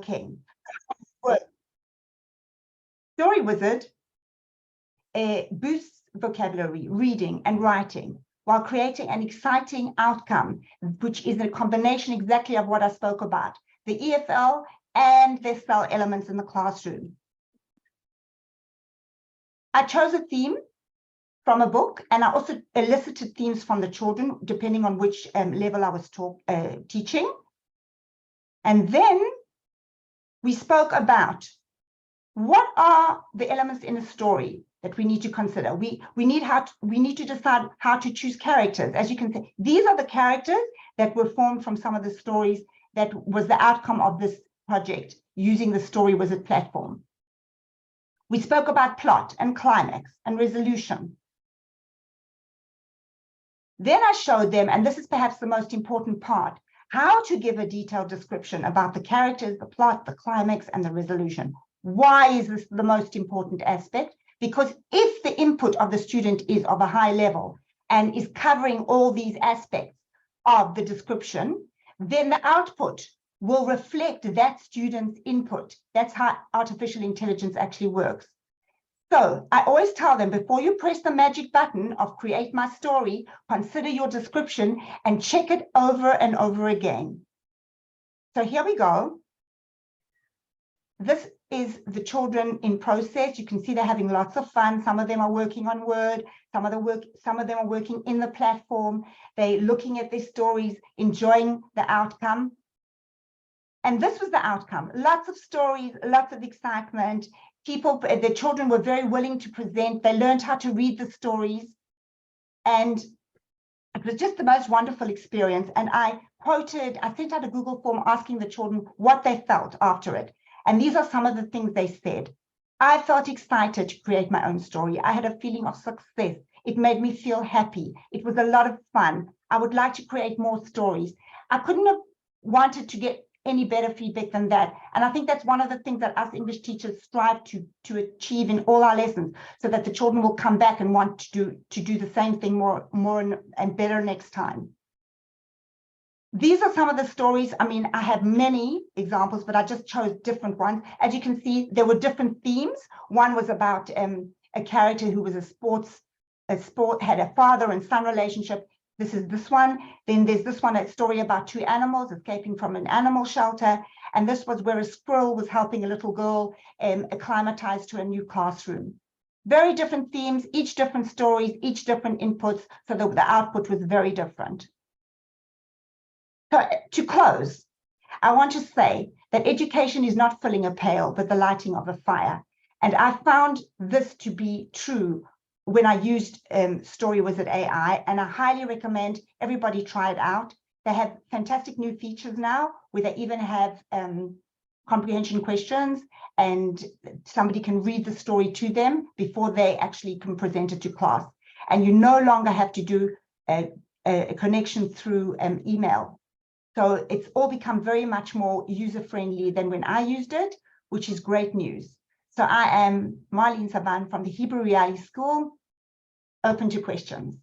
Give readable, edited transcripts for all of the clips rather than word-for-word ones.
King. Story Wizard boosts vocabulary, reading, and writing while creating an exciting outcome, which is a combination exactly of what I spoke about, the EFL and the SPEL elements in the classroom. I chose a theme from a book, and I also elicited themes from the children, depending on which level I was teaching. And then we spoke about what are the elements in a story that we need to consider. We need to decide how to choose characters. As you can see, these are the characters that were formed from some of the stories that was the outcome of this project using the Story Wizard platform. We spoke about plot and climax and resolution. Then I showed them, and this is perhaps the most important part, how to give a detailed description about the characters, the plot, the climax, and the resolution. Why is this the most important aspect? Because if the input of the student is of a high level and is covering all these aspects of the description, then the output will reflect that student's input. That's how artificial intelligence actually works. So I always tell them, before you press the magic button of create my story, consider your description and check it over and over again. So here we go. This is the children in process. You can see they're having lots of fun. Some of them are working on Word. Some of them are working in the platform. They're looking at their stories, enjoying the outcome. And this was the outcome. Lots of stories, lots of excitement. The children were very willing to present. They learned how to read the stories. And it was just the most wonderful experience. And I sent out a Google form asking the children what they felt after it. And these are some of the things they said. I felt excited to create my own story. I had a feeling of success. It made me feel happy. It was a lot of fun. I would like to create more stories. I couldn't have wanted to get any better feedback than that. And I think that's one of the things that us English teachers strive to achieve in all our lessons, so that the children will come back and want to do the same thing more and better next time. These are some of the stories. I mean, I have many examples, but I just chose different ones. As you can see, there were different themes. One was about a character who was had a father and son relationship. This is this one. Then there's this one, a story about two animals escaping from an animal shelter. And this was where a squirrel was helping a little girl acclimatize to a new classroom. Very different themes, each different stories, each different inputs, so that the output was very different. So to close, I want to say that education is not filling a pail, but the lighting of a fire. And I found this to be true when I used Story Wizard AI, and I highly recommend everybody try it out. They have fantastic new features now, where they even have comprehension questions, and somebody can read the story to them before they actually can present it to class. And you no longer have to do a connection through email. So it's all become very much more user-friendly than when I used it, which is great news. So I am Marlene Saban from the Hebrew Reality School, open to questions.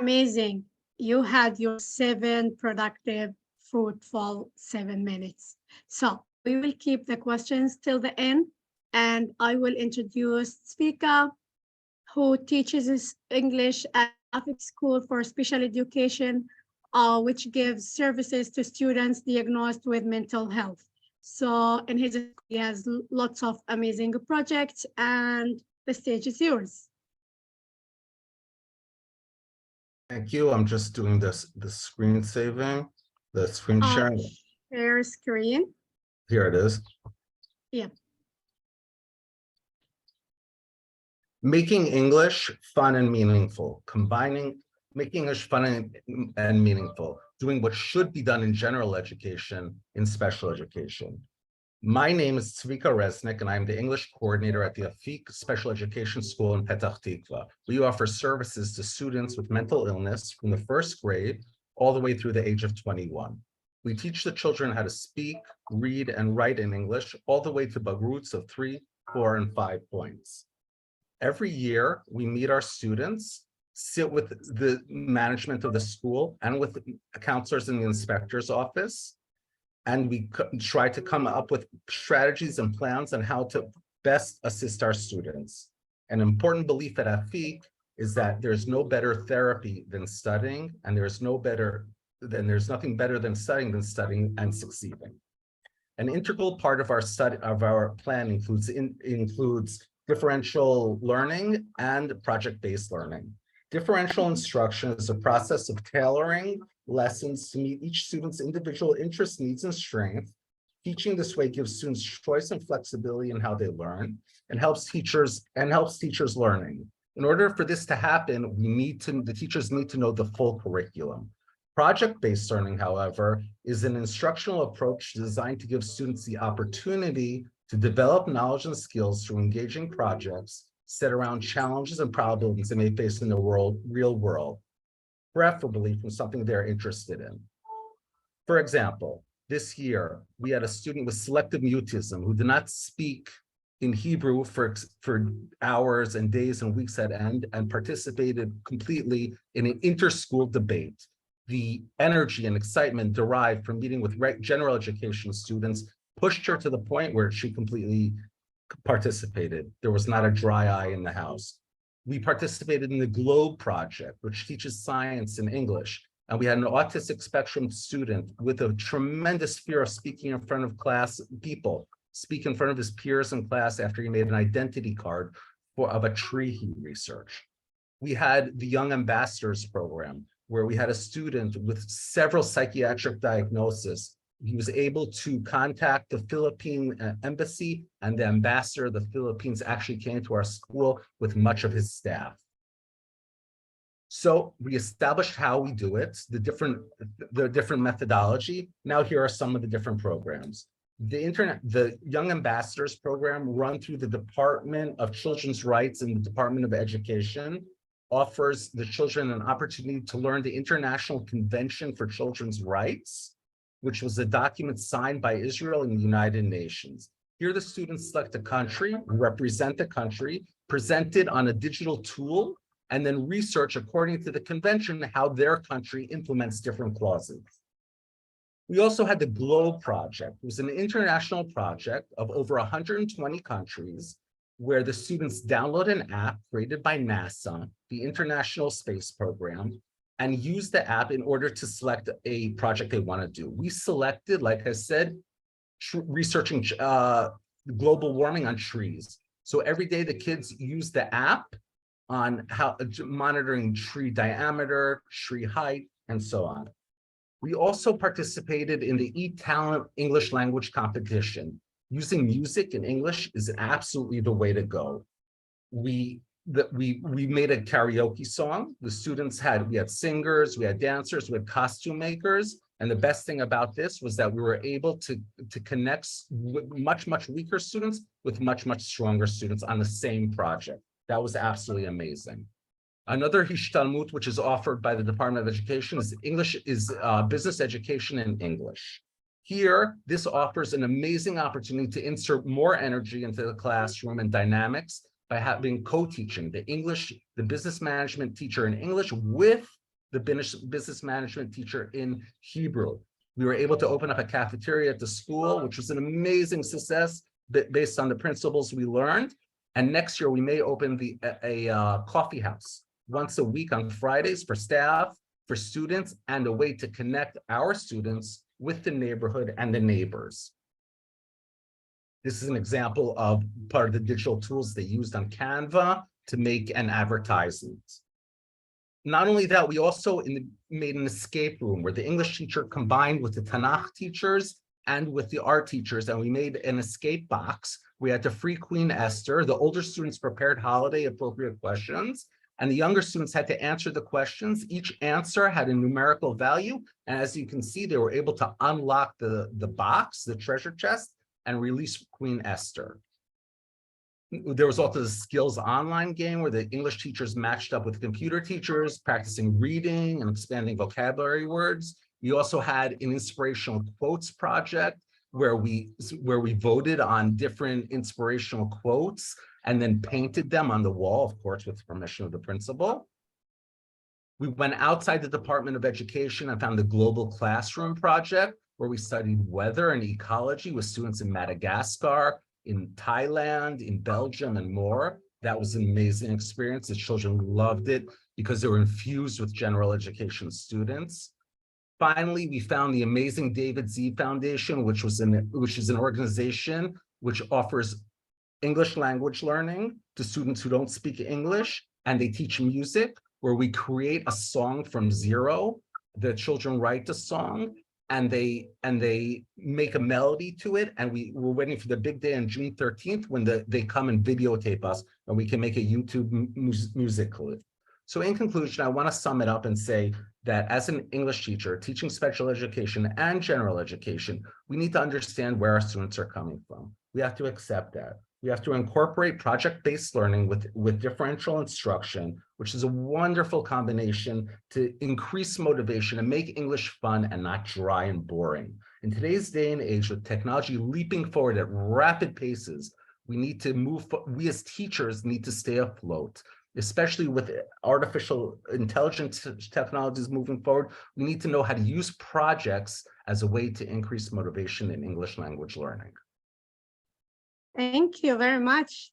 Amazing. You had your 7 productive, fruitful 7 minutes. So we will keep the questions till the end, and I will introduce Zvika, who teaches English at Graphic School for Special Education, which gives services to students diagnosed with mental health. So in his school, he has lots of amazing projects, and the stage is yours. Thank you. I'm just doing the screen saving, the screen sharing. Share screen. Here it is. Yeah. Making English fun and meaningful, making English fun and meaningful, doing what should be done in general education in special education. My name is Zvika Resnick, and I'm the English coordinator at the Afik Special Education School in Petach Tikva. We offer services to students with mental illness from the first grade all the way through the age of 21. We teach the children how to speak, read, and write in English all the way to bagruts of 3, 4, and 5 points. Every year, we meet our students sit with the management of the school and with counselors in the inspector's office. And we try to come up with strategies and plans on how to best assist our students. An important belief at AFIC is that there's no better therapy than studying, and there's nothing better than studying and succeeding. An integral part of our plan includes differential learning and project-based learning. Differential instruction is a process of tailoring lessons to meet each student's individual interests, needs, and strengths. Teaching this way gives students choice and flexibility in how they learn, and helps teachers learning. In order for this to happen, the teachers need to know the full curriculum. Project-based learning, however, is an instructional approach designed to give students the opportunity to develop knowledge and skills through engaging projects set around challenges and problems they may face in the real world, preferably from something they're interested in. For example, this year, we had a student with selective mutism who did not speak in Hebrew for hours and days and weeks at end, and participated completely in an inter-school debate. The energy and excitement derived from meeting with general education students pushed her to the point where she completely participated. There was not a dry eye in the house. We participated in the GLOBE project, which teaches science in English. And we had an autistic spectrum student with a tremendous fear of speaking in front of speak in front of his peers in class after he made an identity card of a tree he researched. We had the Young Ambassadors program, where we had a student with several psychiatric diagnoses. He was able to contact the Philippine embassy, and the ambassador of the Philippines actually came to our school with much of his staff. So we established how we do it, the different methodology. Now here are some of the different programs. The Young Ambassadors program, run through the Department of Children's Rights and the Department of Education, offers the children an opportunity to learn the International Convention for Children's Rights, which was a document signed by Israel and the United Nations. Here the students select a country, represent the country, present it on a digital tool, and then research according to the convention how their country implements different clauses. We also had the GLOBE project. It was an international project of over 120 countries, where the students download an app created by NASA, the International Space Program, and use the app in order to select a project they want to do. We selected, like I said, researching global warming on trees. So every day the kids use the app on how monitoring tree diameter, tree height, and so on. We also participated in the eTalent English language competition. Using music in English is absolutely the way to go. We made a karaoke song. The students we had singers, we had dancers, we had costume makers. And the best thing about this was that we were able to connect much weaker students with much stronger students on the same project. That was absolutely amazing. Another Hishtalmut, which is offered by the Department of Education, is business education in English. Here, this offers an amazing opportunity to insert more energy into the classroom and dynamics by having co-teaching the business management teacher in English with the business management teacher in Hebrew. We were able to open up a cafeteria at the school, which was an amazing success based on the principles we learned. And next year, we may open a coffee house once a week on Fridays for staff, for students, and a way to connect our students with the neighborhood and the neighbors. This is an example of part of the digital tools they used on Canva to make an advertisement. Not only that, we also made an escape room where the English teacher combined with the Tanakh teachers and with the art teachers, and we made an escape box. We had the free Queen Esther. The older students prepared holiday appropriate questions, and the younger students had to answer the questions. Each answer had a numerical value. And as you can see, they were able to unlock the box, the treasure chest, and release Queen Esther. There was also the Skills online game where the English teachers matched up with computer teachers, practicing reading and expanding vocabulary words. We also had an inspirational quotes project where we voted on different inspirational quotes and then painted them on the wall, of course, with permission of the principal. We went outside the Department of Education and found the Global Classroom Project, where we studied weather and ecology with students in Madagascar, in Thailand, in Belgium, and more. That was an amazing experience. The children loved it because they were infused with general education students. Finally, we found the amazing David Z Foundation, which is an organization which offers English language learning to students who don't speak English, and they teach music, where we create a song from zero. The children write the song, and they make a melody to it, and we're waiting for the big day on June 13th when they come and videotape us, and we can make a YouTube music clip. So in conclusion, I want to sum it up and say that as an English teacher, teaching special education and general education, we need to understand where our students are coming from. We have to accept that. We have to incorporate project-based learning with differential instruction, which is a wonderful combination to increase motivation and make English fun and not dry and boring. In today's day and age, with technology leaping forward at rapid paces, we as teachers need to stay afloat. Especially with artificial intelligence technologies moving forward, we need to know how to use projects as a way to increase motivation in English language learning. Thank you very much.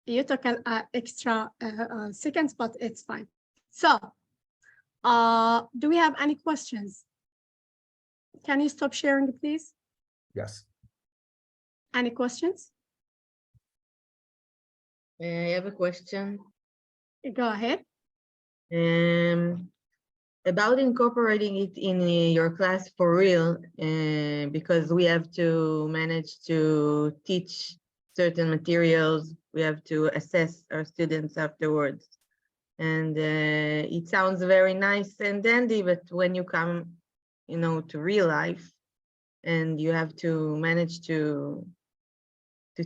You took an extra seconds, but it's fine. So, do we have any questions? Can you stop sharing, please? Yes. Any questions? I have a question. Go ahead. About incorporating it in your class for real, because we have to manage to teach certain materials, we have to assess our students afterwards. And it sounds very nice and dandy, but when you come, to real life, and you have to manage to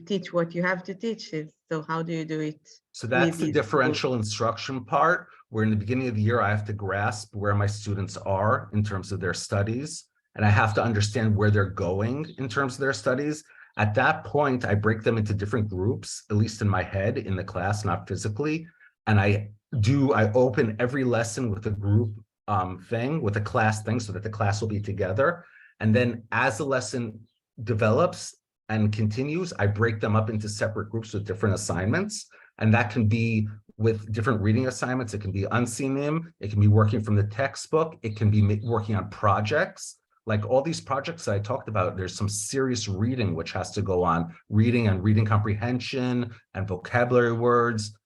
teach what you have to teach it. So how do you do it? So that's the differential instruction part, where in the beginning of the year, I have to grasp where my students are in terms of their studies, and I have to understand where they're going in terms of their studies. At that point, I break them into different groups, at least in my head, in the class, not physically. And I open every lesson with a group thing, with a class thing, so that the class will be together. And then as the lesson develops and continues, I break them up into separate groups with different assignments. And that can be with different reading assignments. It can be unsinim. It can be working from the textbook. It can be working on projects. Like all these projects that I talked about, there's some serious reading which has to go on, reading and reading comprehension and vocabulary words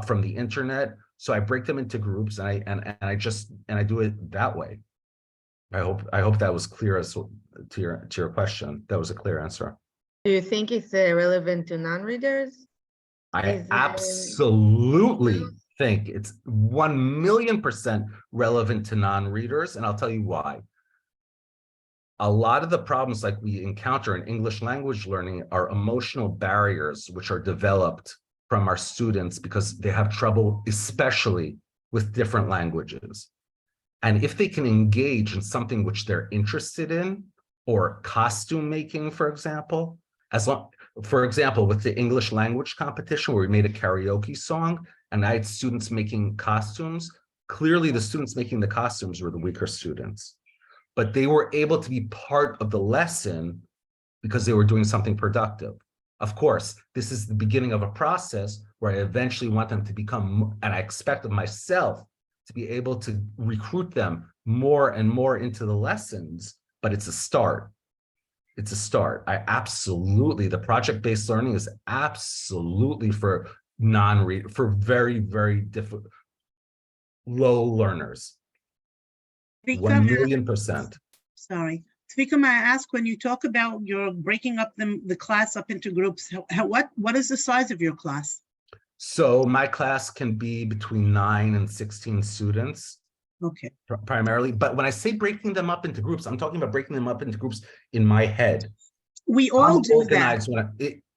from the internet. So I break them into groups, and I do it that way. I hope that was clear as to your question. That was a clear answer. Do you think it's relevant to non-readers? I absolutely think it's 1,000,000% relevant to non-readers, and I'll tell you why. A lot of the problems like we encounter in English language learning are emotional barriers which are developed from our students because they have trouble, especially with different languages. And if they can engage in something which they're interested in, or costume making, for example, for example, with the English language competition where we made a karaoke song and I had students making costumes, clearly the students making the costumes were the weaker students, but they were able to be part of the lesson because they were doing something productive. Of course, this is the beginning of a process where I eventually want them to become, and I expect of myself to be able to recruit them more and more into the lessons, but it's a start. It's a start. The project-based learning is absolutely for very, very difficult, low learners. 1,000,000%. Sorry. Tvika, may I ask, when you talk about you're breaking up the class up into groups, what is the size of your class? So my class can be between 9 and 16 students. Okay. Primarily, but when I say breaking them up into groups, I'm talking about breaking them up into groups in my head. We all do that.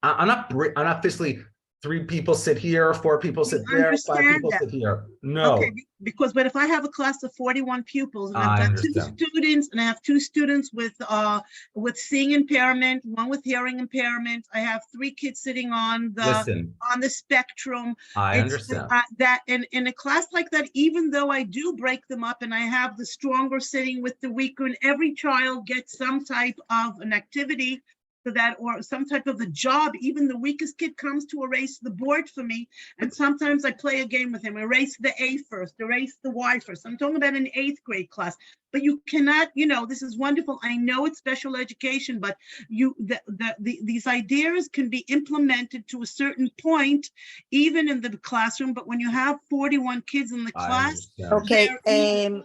I'm not physically 3 people sit here, 4 people sit there, 5 understand people that. sit here. No, Okay, because but if I have a class of 41 pupils and I I've got 2 understand. students and I have 2 students with seeing impairment, 1 with hearing impairment, I have 3 kids sitting on listen, the spectrum. I It's understand. that in a class like that, even though I do break them up and I have the stronger sitting with the weaker, and every child gets some type of an activity for that or some type of a job. Even the weakest kid comes to erase the board for me, and sometimes I play a game with him, erase the A first, erase the Y first. I'm talking about an 8th grade class, but you cannot, you know, this is wonderful. I know it's special education, but these ideas can be implemented to a certain point, even in the classroom. But when you have 41 kids in the I class, understand. Okay,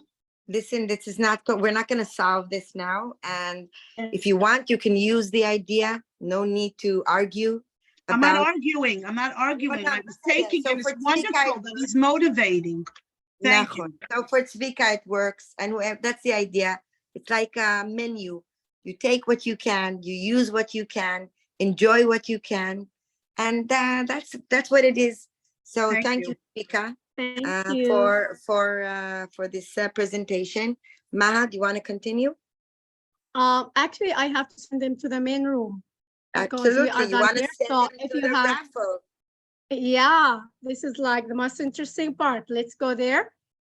listen, this is not, we're not gonna solve this now. And if you want, you can use the idea. No need to argue I'm not about. arguing. I'm not arguing. no, I was yeah, taking so it. It's for wonderful Tzvika, that he's motivating. Thank you. So for Tzvika, it works. And that's the idea. It's like a menu. You take what you can, you use what you can, enjoy what you can. And that's what it is. So thank you, Tzvika. Thank you. For this presentation. Maha, do you want to continue? Actually, I have to send them to the main room. because we Absolutely. are You done want to here. send So them if to you the have, raffle. yeah, this is like the most interesting part. Let's go there.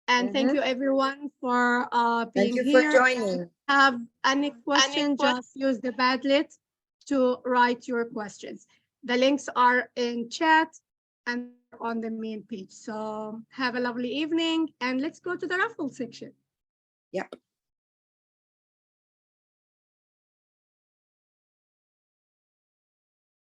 And thank you everyone for being Thank you here. for joining. Have any question, just use the Padlet to write your questions. The links are in chat and on the main page. So have a lovely evening and let's go to the raffle section. Yep.